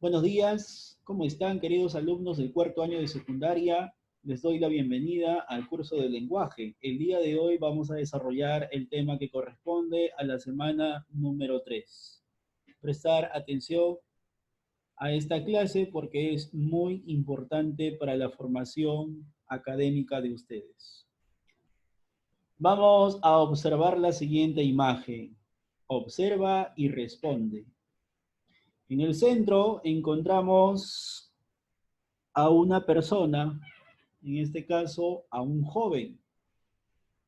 Buenos días, ¿cómo están queridos alumnos del cuarto año de secundaria? Les doy la bienvenida al curso de lenguaje. El día de hoy vamos a desarrollar el tema que corresponde a la semana número 3. Prestar atención a esta clase porque es muy importante para la formación académica de ustedes. Vamos a observar la siguiente imagen. Observa y responde. En el centro encontramos a una persona, en este caso a un joven,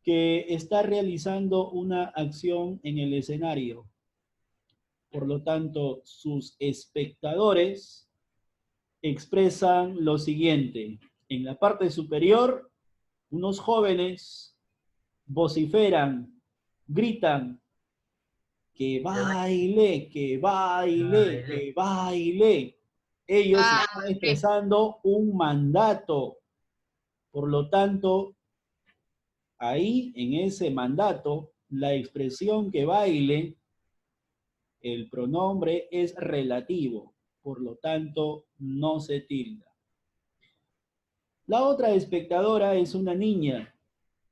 que está realizando una acción en el escenario. Por lo tanto, sus espectadores expresan lo siguiente. En la parte superior, unos jóvenes vociferan, gritan, que baile, que baile, Baile. que baile. Ellos Ah, están ok. expresando un mandato. Por lo tanto, ahí en ese mandato, la expresión que baile, el pronombre es relativo, por lo tanto no se tilda. La otra espectadora es una niña,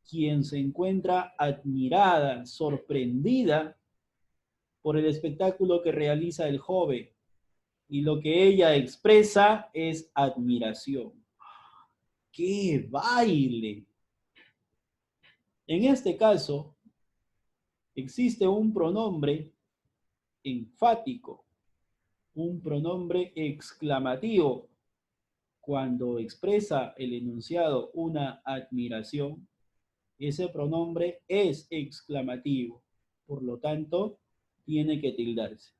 quien se encuentra admirada, sorprendida por el espectáculo que realiza el joven, y lo que ella expresa es admiración. ¡Qué baile! En este caso, existe un pronombre enfático, un pronombre exclamativo. Cuando expresa el enunciado una admiración, ese pronombre es exclamativo. Por lo tanto, tiene que tildarse.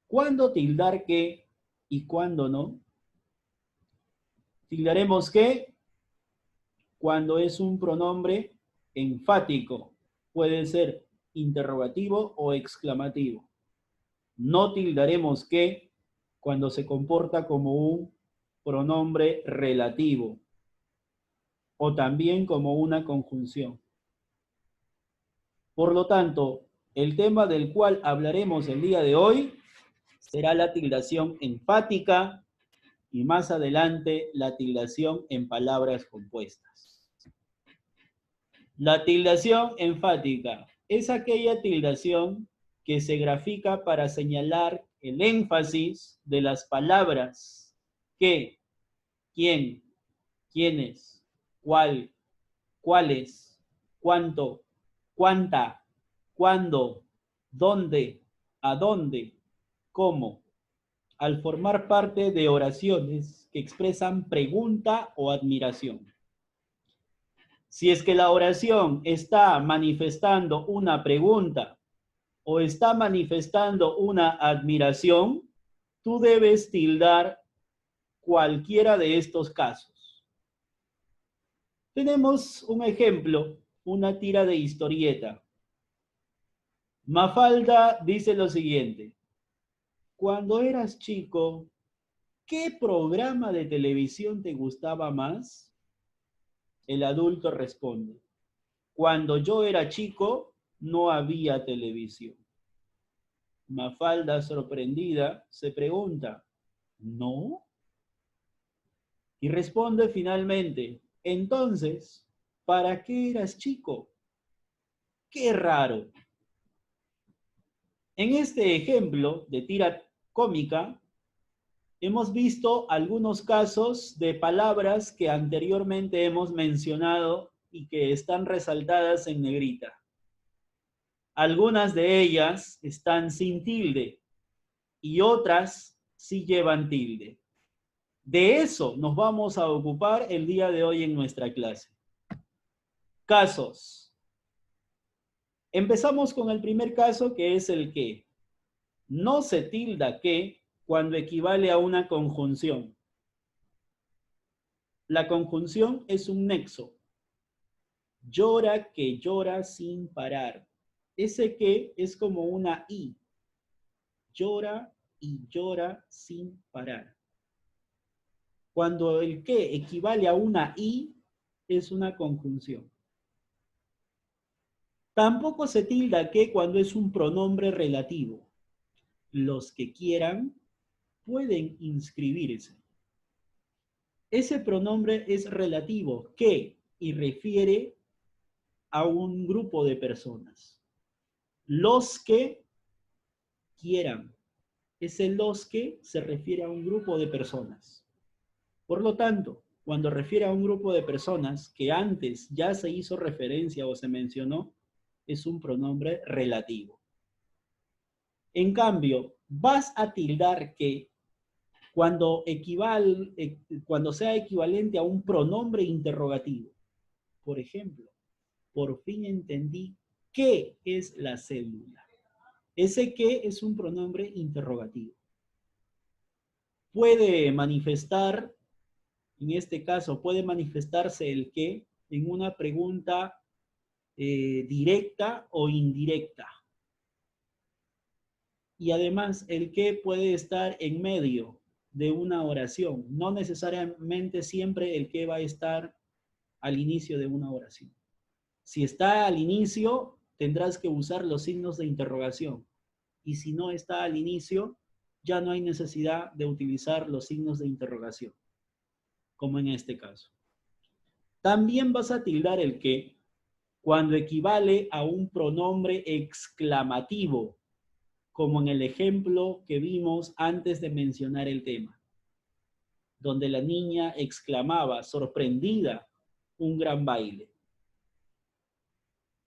¿Cuándo tildar qué y cuándo no? Tildaremos qué cuando es un pronombre enfático. Puede ser interrogativo o exclamativo. No tildaremos qué cuando se comporta como un pronombre relativo o también como una conjunción. Por lo tanto, el tema del cual hablaremos el día de hoy será la tildación enfática y más adelante la tildación en palabras compuestas. La tildación enfática es aquella tildación que se grafica para señalar el énfasis de las palabras que, quién, quiénes, cuál, cuáles, cuánto, cuánta, cuándo, dónde, a dónde, cómo, al formar parte de oraciones que expresan pregunta o admiración. Si es que la oración está manifestando una pregunta o está manifestando una admiración, tú debes tildar cualquiera de estos casos. Tenemos un ejemplo, una tira de historieta. Mafalda dice lo siguiente: cuando eras chico, ¿qué programa de televisión te gustaba más? El adulto responde: cuando yo era chico, no había televisión. Mafalda, sorprendida, se pregunta: ¿no? Y responde finalmente: entonces, ¿para qué eras chico? ¡Qué raro! En este ejemplo de tira cómica, hemos visto algunos casos de palabras que anteriormente hemos mencionado y que están resaltadas en negrita. Algunas de ellas están sin tilde y otras sí llevan tilde. De eso nos vamos a ocupar el día de hoy en nuestra clase. Casos. Empezamos con el primer caso, que es el que. No se tilda que cuando equivale a una conjunción. La conjunción es un nexo. Llora que llora sin parar. Ese que es como una I. Llora y llora sin parar. Cuando el que equivale a una I, es una conjunción. Tampoco se tilda que cuando es un pronombre relativo. Los que quieran, pueden inscribirse. Ese pronombre es relativo, que, y refiere a un grupo de personas. Los que quieran. Ese los que se refiere a un grupo de personas. Por lo tanto, cuando refiere a un grupo de personas que antes ya se hizo referencia o se mencionó, es un pronombre relativo. En cambio, vas a tildar que cuando sea equivalente a un pronombre interrogativo. Por ejemplo, por fin entendí qué es la célula. Ese qué es un pronombre interrogativo. Puede manifestar, en este caso, puede manifestarse el qué en una pregunta directa o indirecta. Y además, el qué puede estar en medio de una oración. No necesariamente siempre el qué va a estar al inicio de una oración. Si está al inicio, tendrás que usar los signos de interrogación. Y si no está al inicio, ya no hay necesidad de utilizar los signos de interrogación, como en este caso. También vas a tildar el que cuando equivale a un pronombre exclamativo, como en el ejemplo que vimos antes de mencionar el tema, donde la niña exclamaba, sorprendida, un gran baile.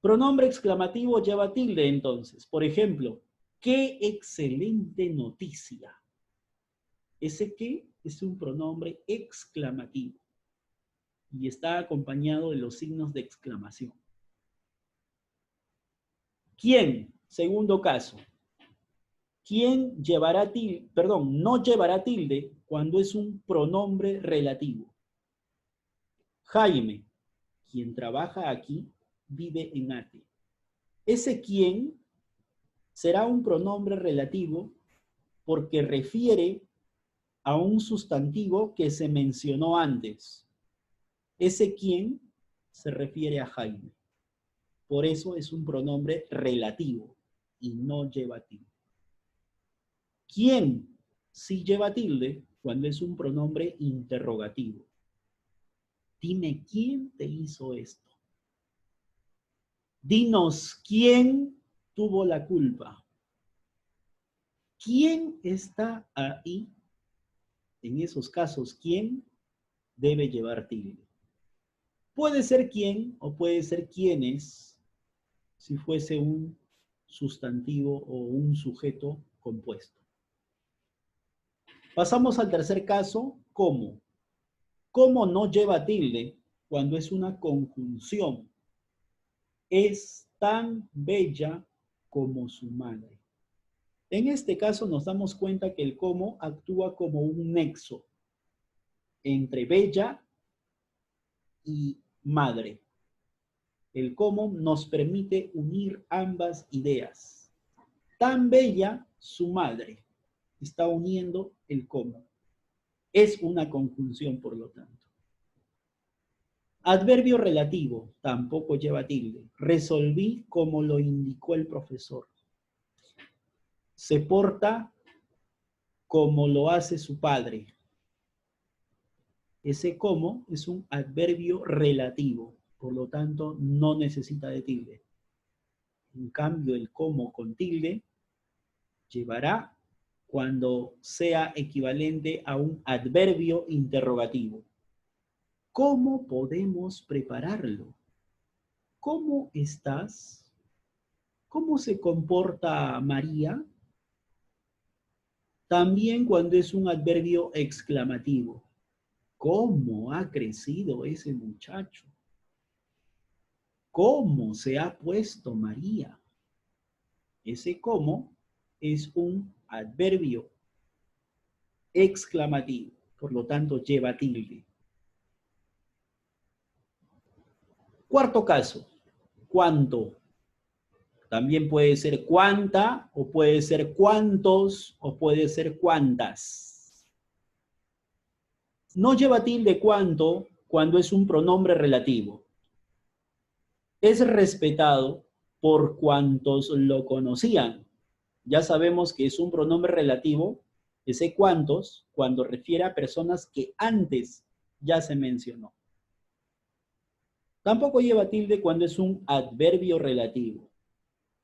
Pronombre exclamativo lleva tilde entonces. Por ejemplo, ¡qué excelente noticia! Ese qué es un pronombre exclamativo y está acompañado de los signos de exclamación. ¿Quién? Segundo caso. ¿Quién llevará tilde? Perdón, no llevará tilde cuando es un pronombre relativo. Jaime, quien trabaja aquí, vive en Ate. Ese quién será un pronombre relativo porque refiere a un sustantivo que se mencionó antes. Ese quién se refiere a Jaime. Por eso es un pronombre relativo y no lleva tilde. ¿Quién sí lleva tilde cuando es un pronombre interrogativo? Dime quién te hizo esto. Dinos quién tuvo la culpa. ¿Quién está ahí? En esos casos, ¿quién debe llevar tilde? Puede ser quién o puede ser quiénes si fuese un sustantivo o un sujeto compuesto. Pasamos al tercer caso, ¿cómo? ¿Cómo no lleva tilde cuando es una conjunción? Es tan bella como su madre. En este caso nos damos cuenta que el cómo actúa como un nexo entre bella y madre. El cómo nos permite unir ambas ideas. Tan bella su madre. Está uniendo el cómo. Es una conjunción, por lo tanto. Adverbio relativo, tampoco lleva tilde. Resolví como lo indicó el profesor. Se porta como lo hace su padre. Ese como es un adverbio relativo, por lo tanto no necesita de tilde. En cambio, el como con tilde llevará cuando sea equivalente a un adverbio interrogativo. ¿Cómo podemos prepararlo? ¿Cómo estás? ¿Cómo se comporta María? También cuando es un adverbio exclamativo. ¿Cómo ha crecido ese muchacho? ¿Cómo se ha puesto María? Ese cómo es un adverbio exclamativo, por lo tanto lleva tilde. Cuarto caso, ¿cuánto? También puede ser cuánta, o puede ser cuántos, o puede ser cuántas. No lleva tilde cuánto cuando es un pronombre relativo. Es respetado por cuantos lo conocían. Ya sabemos que es un pronombre relativo Ese cuántos, cuando refiere a personas que antes ya se mencionó. Tampoco lleva tilde cuando es un adverbio relativo.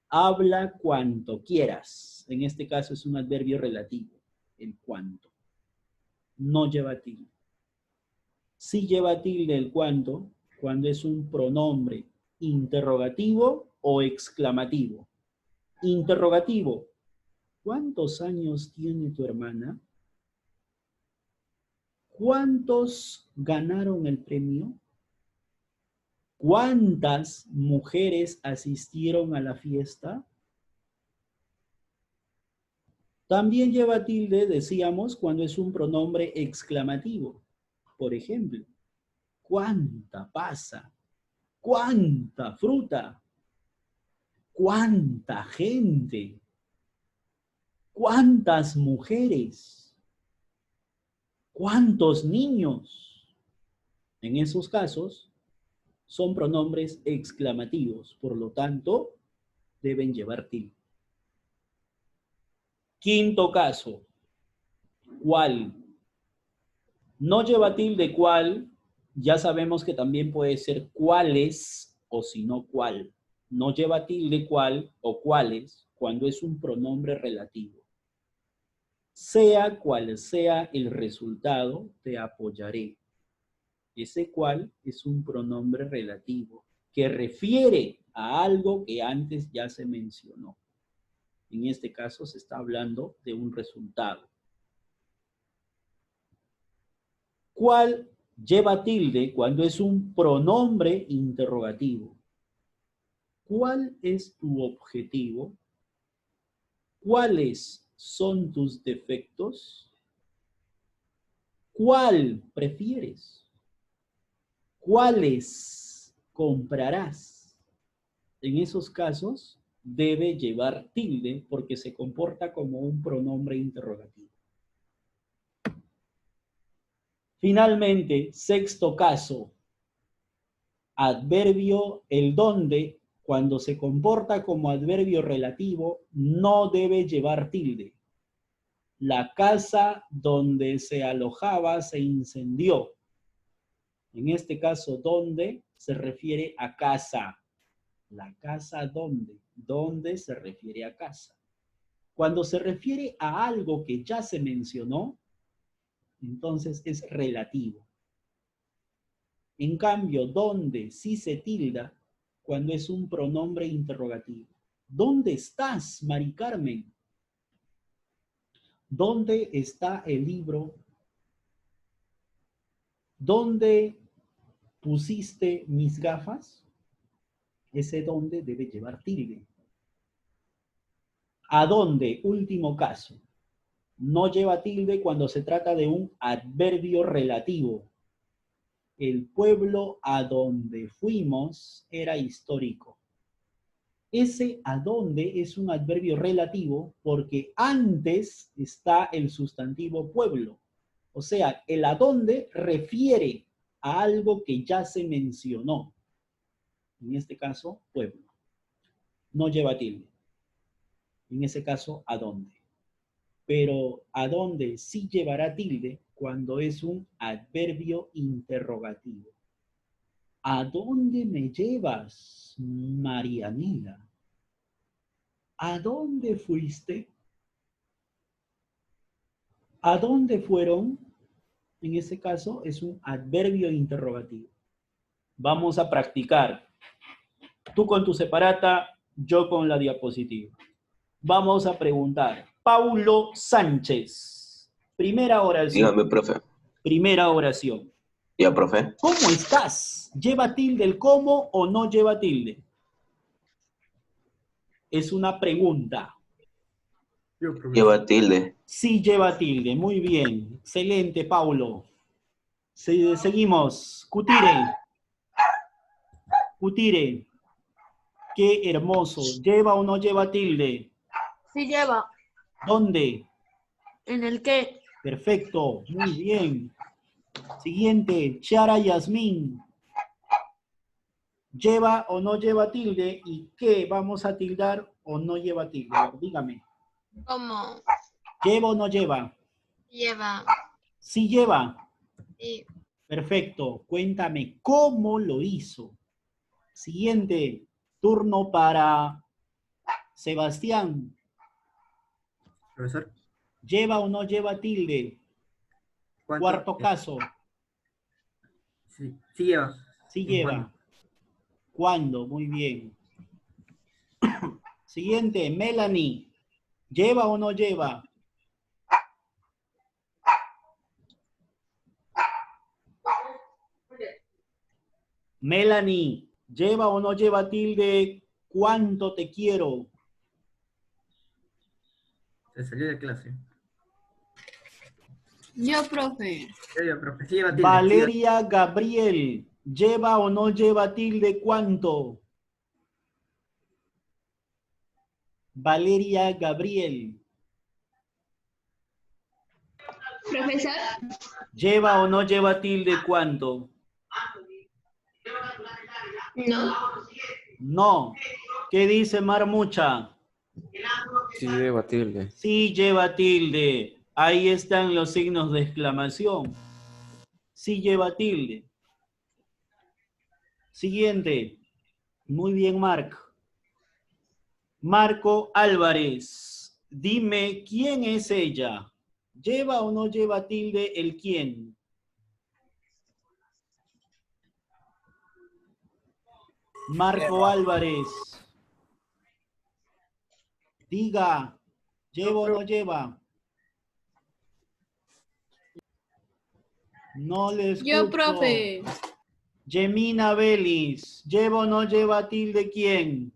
Habla cuanto quieras. En este caso es un adverbio relativo, el cuanto. No lleva tilde. Sí lleva tilde el cuanto cuando es un pronombre interrogativo o exclamativo. Interrogativo. ¿Cuántos años tiene tu hermana? ¿Cuántos ganaron el premio? ¿Cuántas mujeres asistieron a la fiesta? También lleva tilde, decíamos, cuando es un pronombre exclamativo. Por ejemplo, ¿cuánta pasa? ¿Cuánta fruta? ¿Cuánta gente? ¿Cuántas mujeres? ¿Cuántos niños? En esos casos, son pronombres exclamativos, por lo tanto, deben llevar tilde. Quinto caso, ¿cuál? No lleva tilde cuál, ya sabemos que también puede ser cuáles o si no cuál. No lleva tilde cuál o cuáles cuando es un pronombre relativo. Sea cual sea el resultado, te apoyaré. Ese cual es un pronombre relativo que refiere a algo que antes ya se mencionó. En este caso se está hablando de un resultado. ¿Cuál lleva tilde cuando es un pronombre interrogativo? ¿Cuál es tu objetivo? ¿Cuáles son tus defectos? ¿Cuál prefieres? ¿Cuáles comprarás? En esos casos debe llevar tilde porque se comporta como un pronombre interrogativo. Finalmente, sexto caso, adverbio, el donde, cuando se comporta como adverbio relativo, no debe llevar tilde. La casa donde se alojaba se incendió. En este caso, donde se refiere a casa. La casa donde se refiere a casa. Cuando se refiere a algo que ya se mencionó, entonces es relativo. En cambio, donde sí se tilda cuando es un pronombre interrogativo. ¿Dónde estás, Mari Carmen? ¿Dónde está el libro? ¿Dónde pusiste mis gafas? Ese dónde debe llevar tilde. ¿A dónde? Último caso. No lleva tilde cuando se trata de un adverbio relativo. El pueblo a donde fuimos era histórico. Ese a donde es un adverbio relativo porque antes está el sustantivo pueblo. O sea, el a donde refiere a algo que ya se mencionó. En este caso, pueblo. No lleva tilde. En ese caso, a dónde. Pero a dónde sí llevará tilde cuando es un adverbio interrogativo. ¿A dónde me llevas, Marianela? ¿A dónde fuiste? ¿A dónde fueron? En ese caso es un adverbio interrogativo. Vamos a practicar. Tú con tu separata, yo con la diapositiva. Vamos a preguntar. Paulo Sánchez. Primera oración. Dígame, profe. Primera oración. Ya, profe. ¿Cómo estás? ¿Lleva tilde el cómo o no lleva tilde? Es una pregunta. Lleva tilde. Sí lleva tilde. Muy bien. Excelente, Paulo. Seguimos. Cutire. Cutire. Qué hermoso. ¿Lleva o no lleva tilde? Sí lleva. ¿Dónde? ¿En el qué? Perfecto. Muy bien. Siguiente. Chara Yasmín. ¿Lleva o no lleva tilde? ¿Y qué vamos a tildar o no lleva tilde? Dígame. ¿Cómo? ¿Lleva o no lleva? Lleva. Sí lleva. Sí. Perfecto. Cuéntame cómo lo hizo. Siguiente. Turno para Sebastián. Profesor. ¿Lleva o no lleva tilde? ¿Cuánto? Cuarto caso. Sí, sí lleva. Sí ¿En lleva. ¿Cuándo? Muy bien. Siguiente. Melanie. ¿Lleva o no lleva? Melanie. ¿Lleva o no lleva tilde? ¿Cuánto te quiero? Se salió de clase. Yo, profe. Ya lleva, profe. Sí lleva tilde. Valeria Gabriel. ¿Lleva o no lleva tilde? ¿Cuánto? Valeria Gabriel. Profesor, ¿Lleva o no lleva tilde? ¿Cuánto? no. No. ¿Qué dice Marmucha? Sí lleva tilde. Sí lleva tilde. Ahí están los signos de exclamación. Sí lleva tilde. Siguiente. Muy bien, Marco. Marco Álvarez. Dime, ¿quién es ella? ¿Lleva o no lleva tilde el quién? Marco Álvarez. Diga, ¿lleva o no lleva? No le escucho. Yo, profe. Yemina Vélez, ¿lleva o no lleva tilde quién?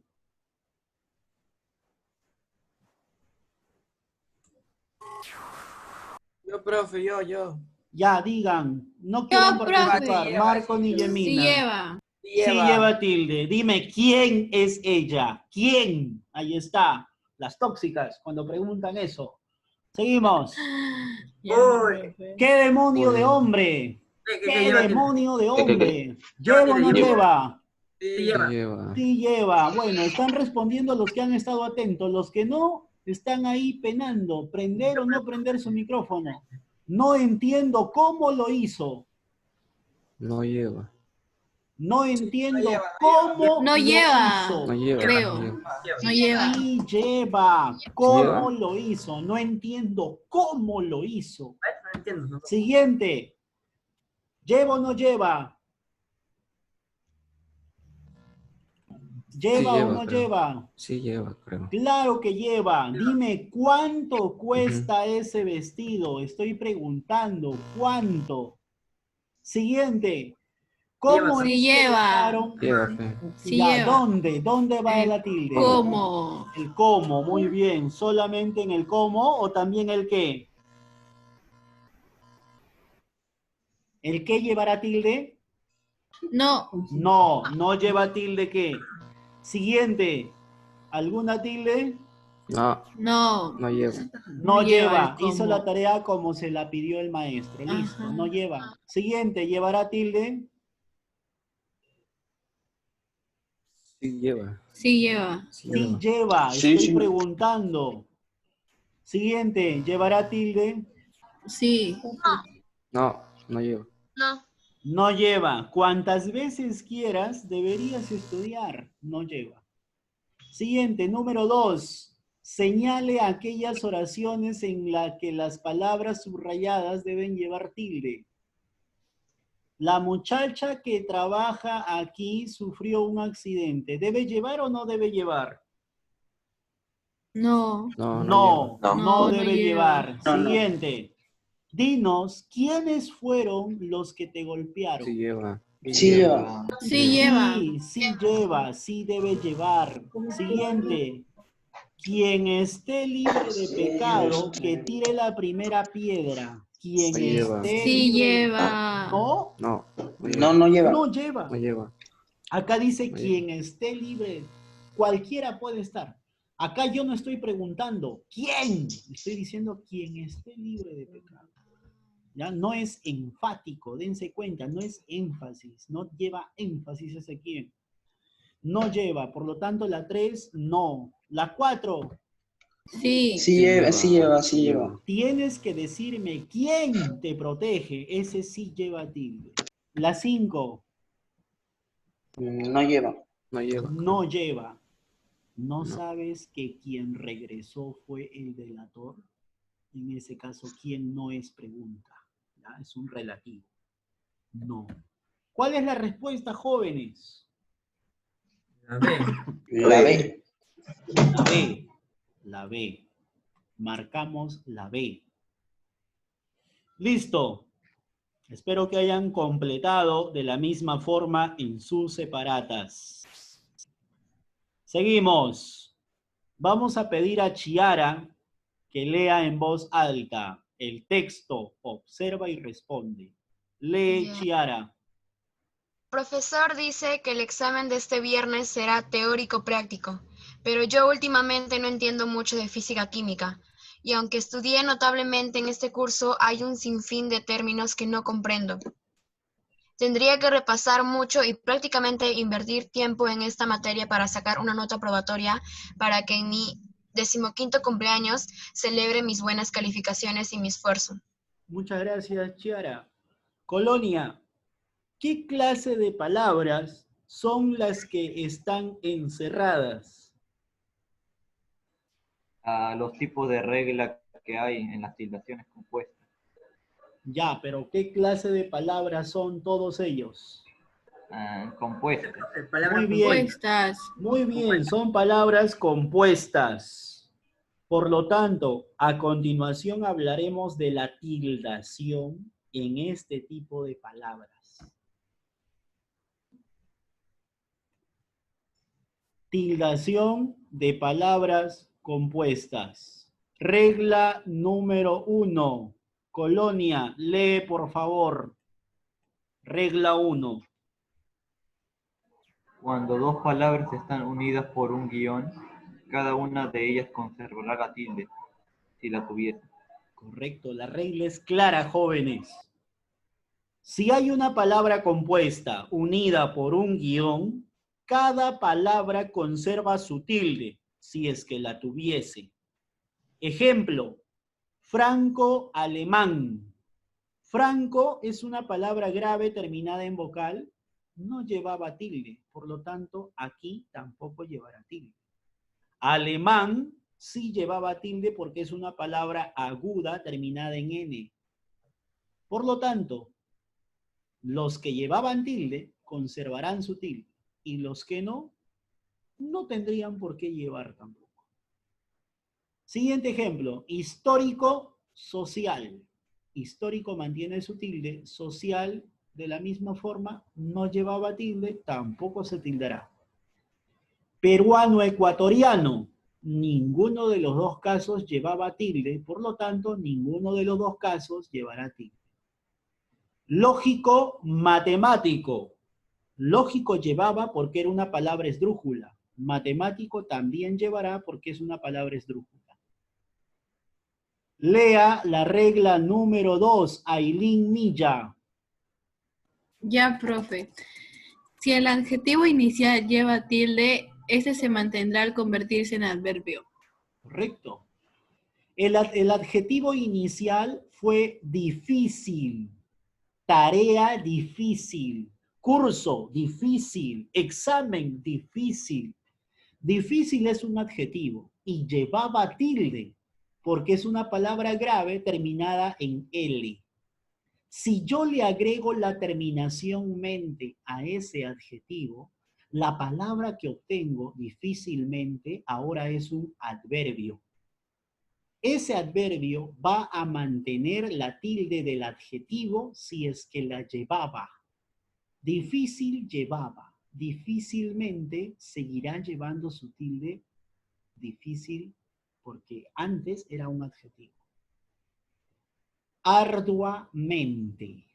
Yo, profe, yo. Ya, digan, no quieran profe. participar, Lleva, Marco ni sí Yemina. lleva. Sí lleva tilde. Dime, ¿quién es ella? ¿Quién? Ahí está. Las tóxicas, cuando preguntan eso. Seguimos. Uy. ¿Qué demonio de hombre? ¿Qué ¿Qué lleva tilde? demonio de ¿Qué? hombre? ¿Lleva o no tilde, lleva? Sí Sí lleva. lleva. Sí lleva. Bueno, están respondiendo los que han estado atentos. Los que no, están ahí penando. ¿Prender o no prender su micrófono? No entiendo cómo lo hizo. No lleva. No entiendo lleva, cómo No lo lleva. hizo. No lleva. Creo. No lleva. No lleva. Sí lleva. ¿Sí ¿Cómo lleva? lo hizo? No entiendo cómo lo hizo. No entiendo. No. Siguiente. ¿Lleva o no lleva? ¿Lleva Sí o lleva, no creo. lleva? Sí lleva, creo. Claro que lleva. Dime, ¿cuánto cuesta ese vestido? Estoy preguntando, ¿cuánto? Siguiente. ¿Cómo Sí es que lleva. dejaron? Lleva, fe. Sí Ya, lleva. ¿dónde? ¿Dónde va la tilde? ¿Cómo? El cómo, muy bien. ¿Solamente en el cómo o también el qué? ¿El qué llevará tilde? No. No, no lleva tilde ¿qué? Siguiente. ¿Alguna tilde? No, No. no lleva. No No lleva lleva. el cómo. Hizo la tarea como se la pidió el maestro. Listo, Ajá. no lleva. Siguiente, ¿llevará tilde? Sí lleva. Sí lleva. Sí Sí lleva. lleva. Sí, Estoy sí. preguntando. Siguiente, ¿llevará tilde? Sí. No, no lleva. No. No lleva. Cuantas veces quieras, deberías estudiar. No lleva. Siguiente, número 2. Señale aquellas oraciones en las que las palabras subrayadas deben llevar tilde. La muchacha que trabaja aquí sufrió un accidente. ¿Debe llevar o no debe llevar? No. No, no lleva. No, no No debe lleva. llevar. No, no. Siguiente. Dinos, ¿quiénes fueron los que te golpearon? Sí lleva. Sí lleva. Sí lleva. Sí lleva, sí debe llevar. Siguiente. Quien esté libre de pecado, que tire la primera piedra. Quien Sí lleva. esté Sí libre de lleva. ¿No? No, no lleva. No, no lleva. No lleva. No lleva. Acá dice No quien esté libre. Cualquiera puede estar. Acá yo no estoy preguntando quién. Estoy diciendo quien esté libre de pecado. Ya no es enfático, dense cuenta, no es énfasis, no lleva énfasis ese quién. No lleva, por lo tanto la 3 no. La 4, Sí. Sí lleva. Tienes que decirme quién te protege. Ese sí lleva tilde. La 5. No lleva. No lleva. No lleva. ¿No No. sabes que quien regresó fue el delator? En ese caso, ¿quién no es pregunta? ¿Ya? Es un relativo. No. ¿Cuál es la respuesta, jóvenes? La B. La B. La B. La B. Marcamos la B. Listo. Espero que hayan completado de la misma forma en sus separatas. Seguimos. Vamos a pedir a Chiara que lea en voz alta el texto, observa y responde. Lee, Ya. Chiara. Profesor dice que el examen de este viernes será teórico-práctico, pero yo últimamente no entiendo mucho de física-química, y aunque estudié notablemente en este curso, hay un sinfín de términos que no comprendo. Tendría que repasar mucho y prácticamente invertir tiempo en esta materia para sacar una nota probatoria para que en mi 15º cumpleaños celebre mis buenas calificaciones y mi esfuerzo. Muchas gracias, Chiara. Colonia, ¿qué clase de palabras son las que están encerradas? Los tipos de regla que hay en las tildaciones compuestas. Ya, pero ¿qué clase de palabras son todos ellos? Compuestas. Muy bien. Compuestas. Muy bien, son palabras compuestas. Por lo tanto, a continuación hablaremos de la tildación en este tipo de palabras. Tildación de palabras compuestas. Regla número 1. Colonia, lee por favor. Regla 1. Cuando dos palabras están unidas por un guión, cada una de ellas conservará la tilde, si la tuviese. Correcto, la regla es clara, jóvenes. Si hay una palabra compuesta unida por un guión, cada palabra conserva su tilde, si es que la tuviese. Ejemplo, franco-alemán. Franco es una palabra grave terminada en vocal, no llevaba tilde, por lo tanto, aquí tampoco llevará tilde. Alemán sí llevaba tilde porque es una palabra aguda terminada en N. Por lo tanto, los que llevaban tilde conservarán su tilde y los que no, no tendrían por qué llevar tampoco. Siguiente ejemplo, histórico-social. Histórico mantiene su tilde, social de la misma forma no llevaba tilde, tampoco se tildará. Peruano-ecuatoriano, ninguno de los dos casos llevaba tilde, por lo tanto, ninguno de los dos casos llevará tilde. Lógico-matemático. Lógico llevaba porque era una palabra esdrújula. Matemático también llevará porque es una palabra esdrújula. Lea la regla número 2, Ailín Milla. Ya, profe. Si el adjetivo inicial lleva tilde, este se mantendrá al convertirse en adverbio. Correcto. El adjetivo inicial fue difícil, tarea difícil, curso difícil, examen difícil. Difícil es un adjetivo y llevaba tilde porque es una palabra grave terminada en L. Si yo le agrego la terminación mente a ese adjetivo, la palabra que obtengo difícilmente ahora es un adverbio. Ese adverbio va a mantener la tilde del adjetivo si es que la llevaba. Difícil llevaba. Difícilmente seguirá llevando su tilde difícil porque antes era un adjetivo. Arduamente.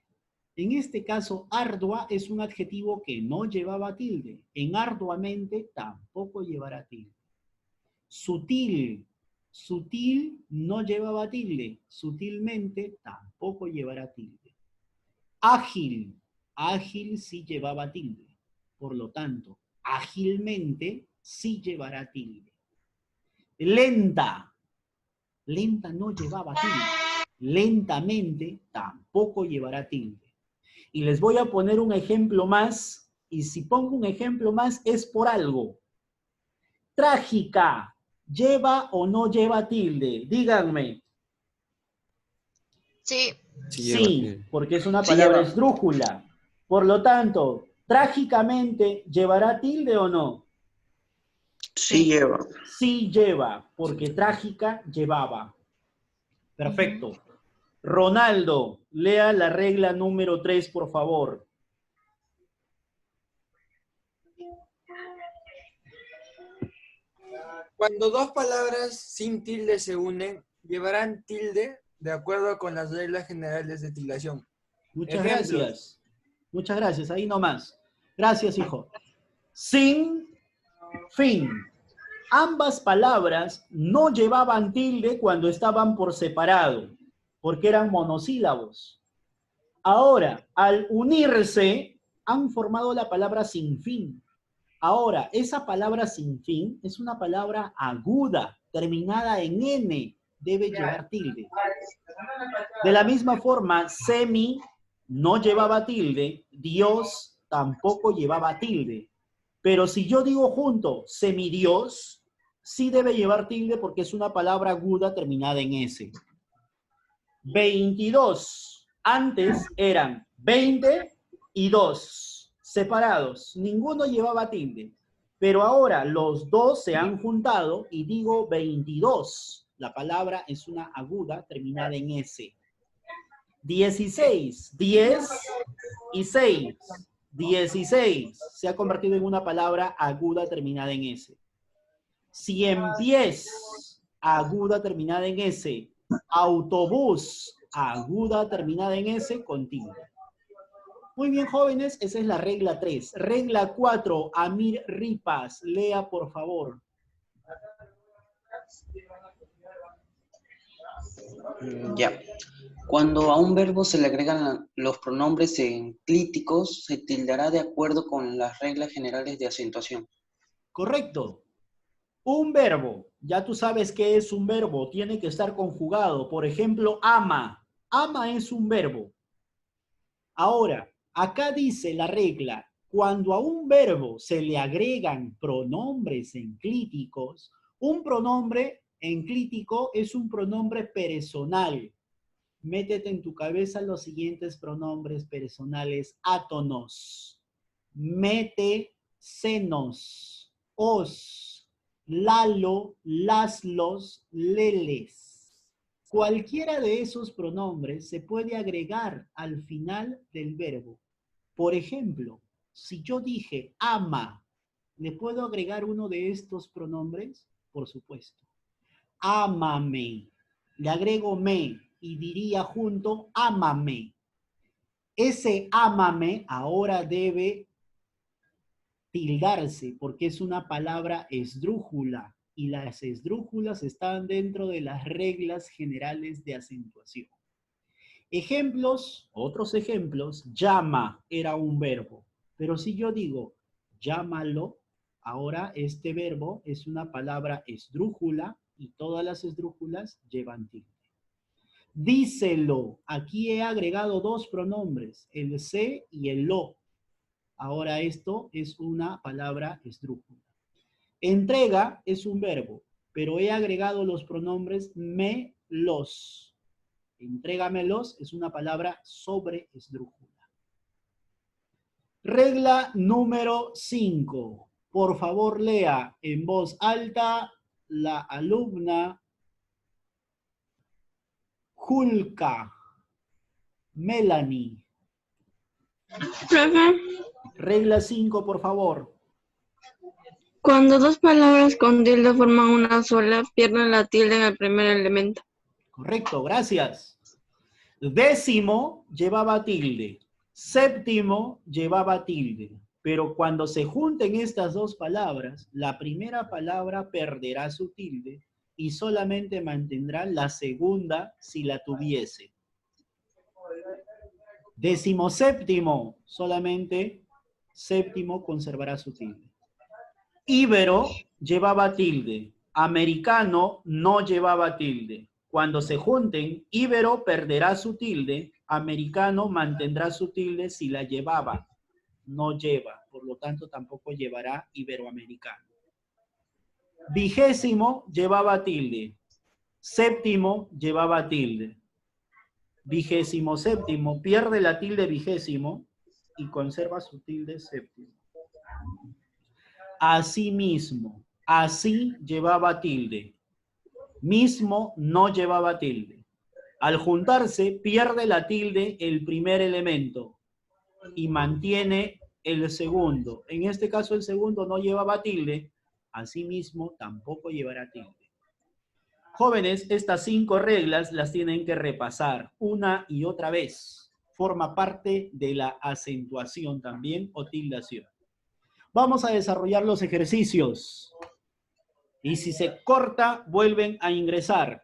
En este caso, ardua es un adjetivo que no llevaba tilde. En arduamente tampoco llevará tilde. Sutil. Sutil no llevaba tilde. Sutilmente tampoco llevará tilde. Ágil. Ágil sí llevaba tilde. Por lo tanto, ágilmente sí llevará tilde. Lenta. Lenta no llevaba tilde. Lentamente tampoco llevará tilde. Y les voy a poner un ejemplo más, y si pongo un ejemplo más es por algo. Trágica, ¿lleva o no lleva tilde? Díganme. Sí. Sí, porque es una Sí palabra lleva. esdrújula. Por lo tanto, trágicamente, ¿llevará tilde o no? Sí lleva. Sí lleva, porque trágica llevaba. Perfecto. Ronaldo, lea la regla número 3, por favor. Cuando dos palabras sin tilde se unen, llevarán tilde de acuerdo con las reglas generales de tildación. Muchas Ejemplos. gracias. Muchas gracias, ahí nomás. Gracias, hijo. Sin fin. Ambas palabras no llevaban tilde cuando estaban por separado, porque eran monosílabos. Ahora, al unirse, han formado la palabra sin fin. Ahora, esa palabra sin fin es una palabra aguda, terminada en N, debe llevar tilde. De la misma forma, semi no llevaba tilde, Dios tampoco llevaba tilde. Pero si yo digo junto semidios, sí debe llevar tilde porque es una palabra aguda terminada en S. 22. Antes eran 20 y 2, separados. Ninguno llevaba tilde. Pero ahora los dos se han juntado y digo 22. La palabra es una aguda terminada en S. 16. 10 y 6. 16 se ha convertido en una palabra aguda terminada en S. 100 pies, aguda terminada en S. Autobús, aguda terminada en S, con tilde. Muy bien, jóvenes, esa es la regla 3. Regla 4, Amir Ripas, lea por favor. Ya. Cuando a un verbo se le agregan los pronombres enclíticos, se tildará de acuerdo con las reglas generales de acentuación. Correcto. Un verbo, ya tú sabes qué es un verbo, tiene que estar conjugado. Por ejemplo, ama. Ama es un verbo. Ahora, acá dice la regla, cuando a un verbo se le agregan pronombres enclíticos, un pronombre enclítico es un pronombre personal. Métete en tu cabeza los siguientes pronombres personales átonos. Mete, senos, os, lalo, laslos, leles. Cualquiera de esos pronombres se puede agregar al final del verbo. Por ejemplo, si yo dije ama, ¿le puedo agregar uno de estos pronombres? Por supuesto. Ámame. Le agrego me y diría junto ámame. Ese ámame ahora debe tildarse porque es una palabra esdrújula y las esdrújulas están dentro de las reglas generales de acentuación. Ejemplos, otros ejemplos, llama era un verbo, pero si yo digo llámalo, ahora este verbo es una palabra esdrújula y todas las esdrújulas llevan tilde. Díselo, aquí he agregado dos pronombres, el se y el lo. Ahora esto es una palabra esdrújula. Entrega es un verbo, pero he agregado los pronombres me, los. Entrégamelos es una palabra sobre esdrújula. Regla número 5. Por favor, lea en voz alta la alumna Julka Melanie. Profe, Regla 5, por favor. cuando dos palabras con tilde forman una sola, pierden la tilde en el primer elemento. Correcto, gracias. Décimo llevaba tilde. Séptimo llevaba tilde. Pero cuando se junten estas dos palabras, la primera palabra perderá su tilde y solamente mantendrá la segunda si la tuviese. Decimoséptimo, solamente séptimo conservará su tilde. Íbero llevaba tilde. Americano no llevaba tilde. Cuando se junten, íbero perderá su tilde, americano mantendrá su tilde si la llevaba. No lleva, por lo tanto tampoco llevará iberoamericano. Vigésimo llevaba tilde. Séptimo llevaba tilde. Vigésimo séptimo pierde la tilde vigésimo y conserva su tilde séptimo. Asimismo, así llevaba tilde. Mismo no llevaba tilde. Al juntarse, pierde la tilde el primer elemento y mantiene el segundo. En este caso, el segundo no llevaba tilde, asimismo tampoco llevará tilde. Jóvenes, estas 5 reglas las tienen que repasar una y otra vez. Forma parte de la acentuación también o tildación. Vamos a desarrollar los ejercicios. Y si se corta, vuelven a ingresar.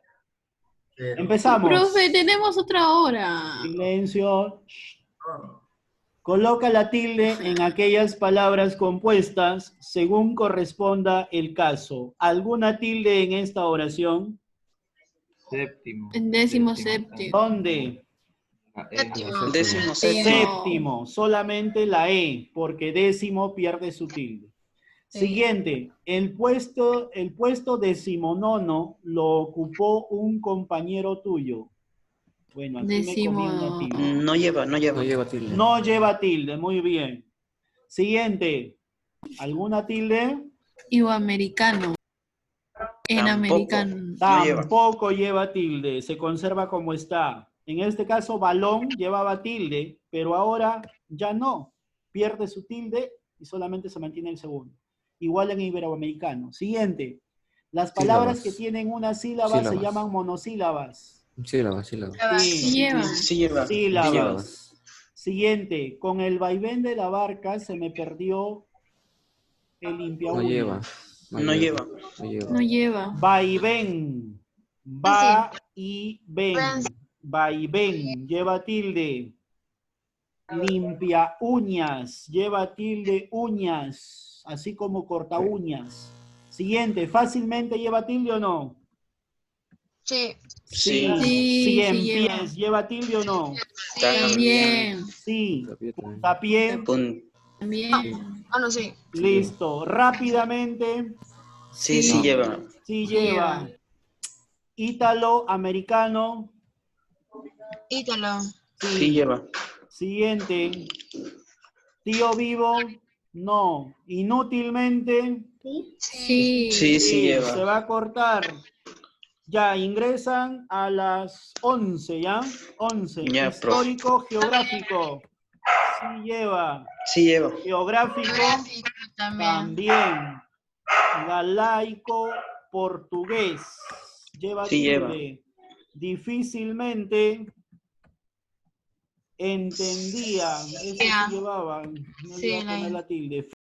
Empezamos. Profe, tenemos otra hora. Silencio. Coloca la tilde en aquellas palabras compuestas según corresponda el caso. ¿Alguna tilde en esta oración? Séptimo. Décimo séptimo. ¿Dónde? Décimo Séptimo. Solamente la E, porque décimo pierde su tilde. Siguiente. El puesto decimonono lo ocupó un compañero tuyo. Bueno, aquí me comí una tilde. No lleva tilde. No lleva tilde, muy bien. Siguiente. ¿Alguna tilde? Iberoamericano. En americano. Tampoco lleva tilde, se conserva como está. En este caso, balón llevaba tilde, pero ahora ya no. Pierde su tilde y solamente se mantiene el segundo. Igual en iberoamericano. Siguiente. Las palabras que tienen una sílaba se llaman monosílabas. Sílabas. Sí lleva. Sílabas. Siguiente. Con el vaivén de la barca se me perdió el limpiaúñas. No lleva. Vaivén. Va y ven. Vaivén. Lleva tilde. Limpia uñas. Lleva tilde uñas. Así como corta uñas. Siguiente. ¿Fácilmente lleva tilde o no? Sí. Sí. Cien pies. ¿Lleva tilde o no? También. Sí. Puntapié. También. Ah, no, sí. Listo. Rápidamente. Sí lleva. Sí lleva. Ítalo, americano. Ítalo. Sí lleva. Siguiente. Tío vivo. No. Inútilmente. Sí. Sí lleva. Se va a cortar. Ya, ingresan a las 11, ¿ya? 11. Ya, Histórico, geográfico. Sí lleva. Sí lleva. Geográfico. También. Galaico, portugués. Lleva Sí tilde. lleva. Difícilmente entendía. Eso sí llevaban. No Sí, iba a poner la tilde.